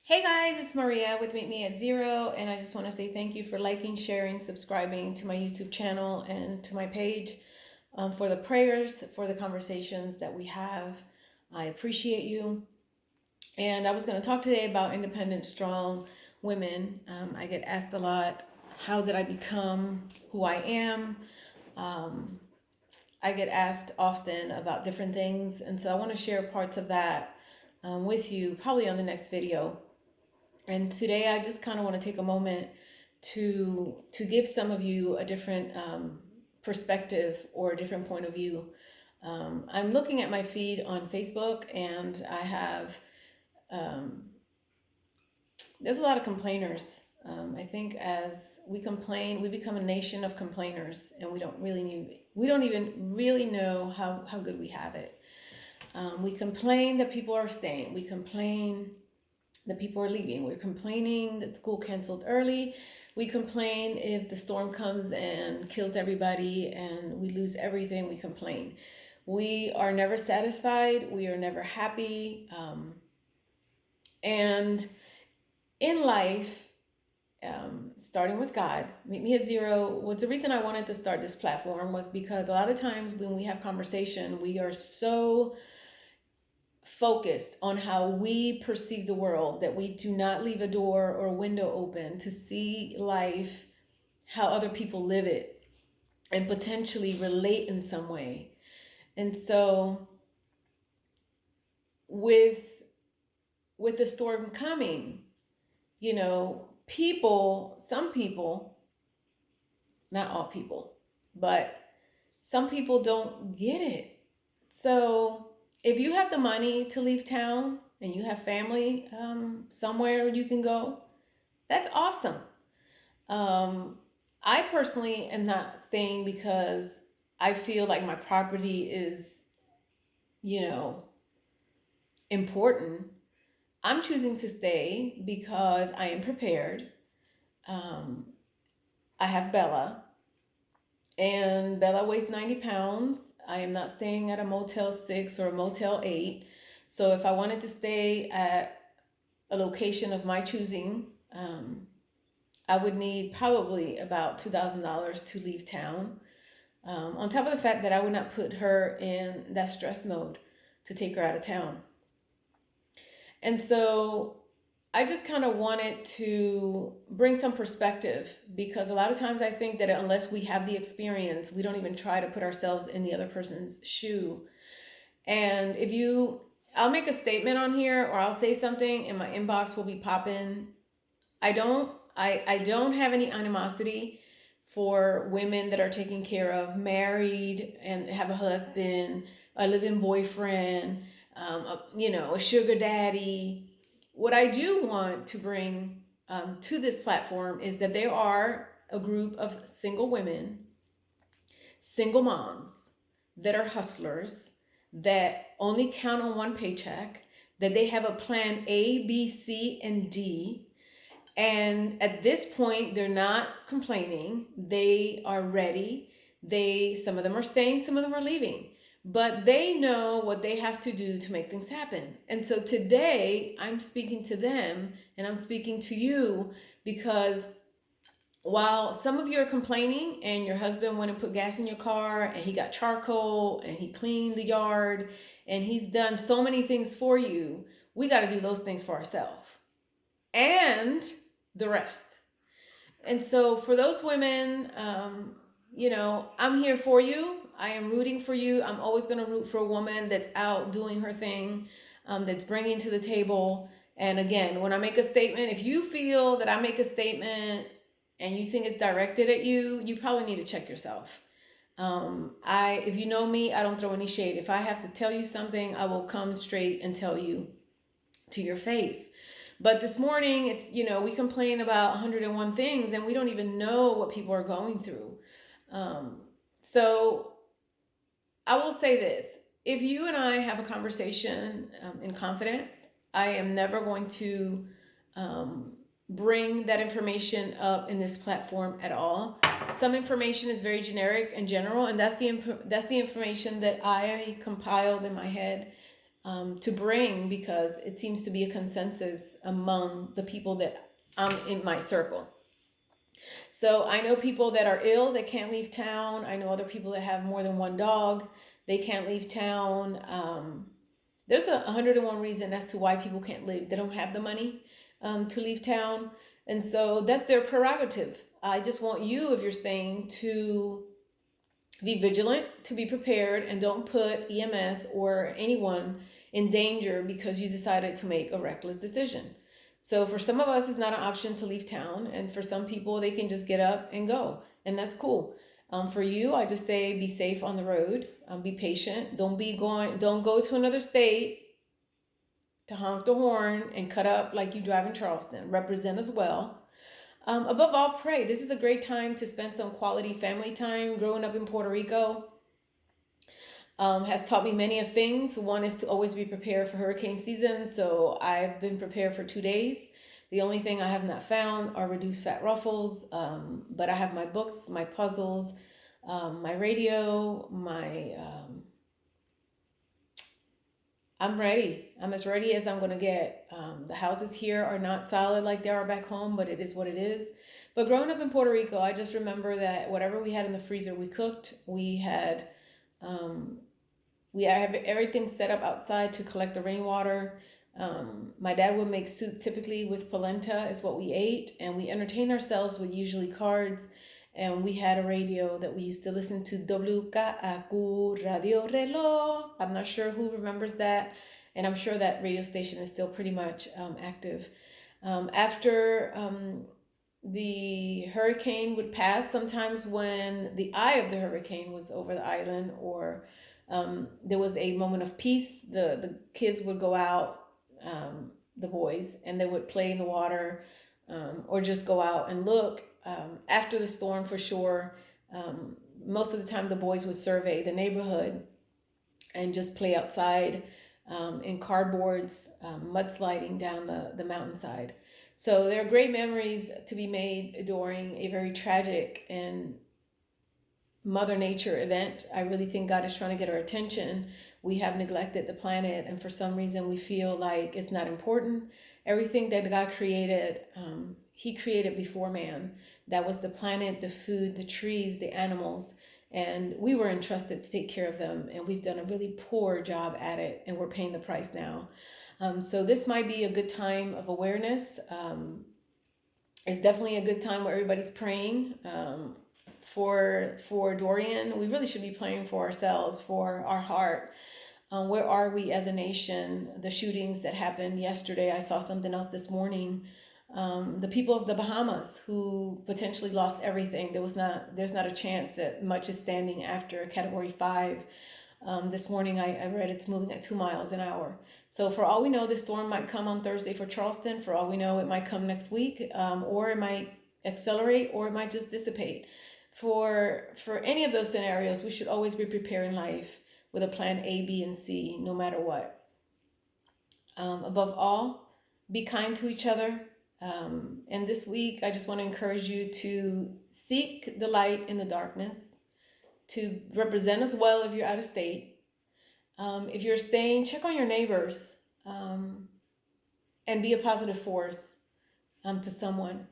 Hey guys, it's Maria with Meet Me at Zero, and I just want to say thank you for liking, sharing, subscribing to my YouTube channel and to my page, for the prayers, for the conversations that we have. I appreciate you. And I was going to talk today about independent, strong women. I get asked a lot, how did I become who I am? Um, I get asked often about different things, and so I want to share parts of that with you, probably on the next video. And today I just kind of want to take a moment to give some of you a different perspective or a different point of view. I'm looking at my feed on Facebook, and I have there's a lot of complainers. I think as we complain, we become a nation of complainers, and we don't even really know how good we have it. We complain that people are staying. We complain that people are leaving. We're complaining that school canceled early. We complain if the storm comes and kills everybody and we lose everything. We complain. We are never satisfied. We are never happy. And in life, starting with God, Meet Me at Zero was the reason I wanted to start this platform, was because a lot of times when we have conversation, we are so focused on how we perceive the world that we do not leave a door or a window open to see life, how other people live it, and potentially relate in some way. And so with the storm coming, some people, not all people, but some people don't get it. So if you have the money to leave town and you have family somewhere you can go, that's awesome. Um, I personally am not staying because I feel like my property is, you know, important. I'm choosing to stay because I am prepared. Um, I have Bella, and Bella weighs 90 pounds. I am not staying at a Motel 6 or a Motel 8. So if I wanted to stay at a location of my choosing, I would need probably about $2,000 to leave town. On top of the fact that I would not put her in that stress mode to take her out of town. And so I just kind of wanted to bring some perspective, because a lot of times I think that unless we have the experience, we don't even try to put ourselves in the other person's shoe. And I'll make a statement on here, or I'll say something and my inbox will be popping. I don't have any animosity for women that are taken care of, married and have a husband, a living boyfriend, a sugar daddy. What I do want to bring to this platform is that there are a group of single women, single moms that are hustlers, that only count on one paycheck, that they have a plan A, B, C, and D. And at this point, they're not complaining. They are ready. Some of them are staying, some of them are leaving. But they know what they have to do to make things happen. And so today, I'm speaking to them and I'm speaking to you, because while some of you are complaining and your husband went and put gas in your car and he got charcoal and he cleaned the yard and he's done so many things for you, we got to do those things for ourselves and the rest. And so for those women, I'm here for you. I am rooting for you. I'm always going to root for a woman that's out doing her thing, that's bringing to the table. And again, when I make a statement, if you feel that I make a statement and you think it's directed at you, you probably need to check yourself. If you know me, I don't throw any shade. If I have to tell you something, I will come straight and tell you to your face. But this morning, we complain about 101 things and we don't even know what people are going through. So I will say this: if you and I have a conversation in confidence, I am never going to bring that information up in this platform at all. Some information is very generic and general, and that's the information that I compiled in my head to bring, because it seems to be a consensus among the people that I'm in my circle. So I know people that are ill that can't leave town. I know other people that have more than one dog. They can't leave town. There's 101 reason as to why people can't leave. They don't have the money to leave town. And so that's their prerogative. I just want you, if you're staying, to be vigilant, to be prepared, and don't put EMS or anyone in danger because you decided to make a reckless decision. So for some of us, it's not an option to leave town. And for some people, they can just get up and go. And that's cool. For you, I just say be safe on the road. Be patient. Don't go to another state to honk the horn and cut up like you drive in Charleston. Represent as well. Above all, pray. This is a great time to spend some quality family time. Growing up in Puerto Rico has taught me many of things. One is to always be prepared for hurricane season. So I've been prepared for 2 days. The only thing I have not found are reduced fat ruffles, but I have my books, my puzzles, my radio, I'm ready. I'm as ready as I'm going to get. The houses here are not solid like they are back home, but it is what it is. But growing up in Puerto Rico, I just remember that whatever we had in the freezer, we cooked. We had everything set up outside to collect the rainwater. My dad would make soup typically with polenta is what we ate, and we entertained ourselves with usually cards. And we had a radio that we used to listen to, WKAQ Radio Reloj. I'm not sure who remembers that, and I'm sure that radio station is still pretty much active. After the hurricane would pass, sometimes when the eye of the hurricane was over the island, or there was a moment of peace, the kids would go out, the boys, and they would play in the water, or just go out and look. After the storm, for sure, most of the time the boys would survey the neighborhood and just play outside in cardboards, mudsliding down the mountainside. So there are great memories to be made during a very tragic and Mother Nature event. I really think God is trying to get our attention. We have neglected the planet, and for some reason we feel like it's not important. Everything that God created, He created before man. That was the planet, the food, the trees, the animals, and we were entrusted to take care of them, and we've done a really poor job at it, and we're paying the price now. So this might be a good time of awareness. It's definitely a good time where everybody's praying for Dorian. We really should be praying for ourselves, for our heart. Where are we as a nation? The shootings that happened yesterday, I saw something else this morning. The people of the Bahamas who potentially lost everything. There's not a chance that much is standing after a Category 5. This morning I read it's moving at 2 miles an hour. So for all we know, this storm might come on Thursday for Charleston. For all we know, it might come next week, or it might accelerate, or it might just dissipate. For any of those scenarios, we should always be prepared in life with a plan A, B, and C, no matter what. Above all, be kind to each other. And this week, I just want to encourage you to seek the light in the darkness, to represent as well if you're out of state. If you're staying, check on your neighbors, and be a positive force to someone.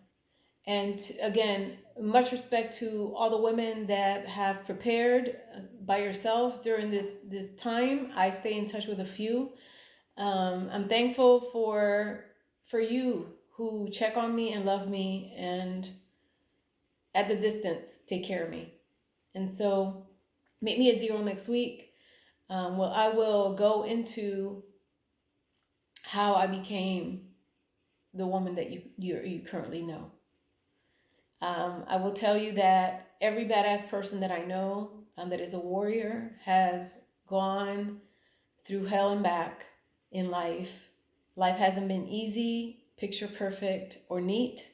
And again, much respect to all the women that have prepared by yourself during this time. I stay in touch with a few. I'm thankful for you who check on me and love me, and at the distance take care of me. And so meet me at Zero next week. Well, I will go into how I became the woman that you currently know. I will tell you that every badass person that I know that is a warrior has gone through hell and back in life. Life hasn't been easy, picture perfect, or neat.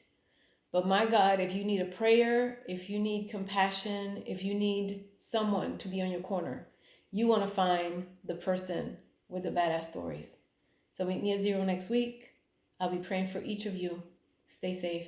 But my God, if you need a prayer, if you need compassion, if you need someone to be on your corner, you want to find the person with the badass stories. So meet me at Zero next week. I'll be praying for each of you. Stay safe.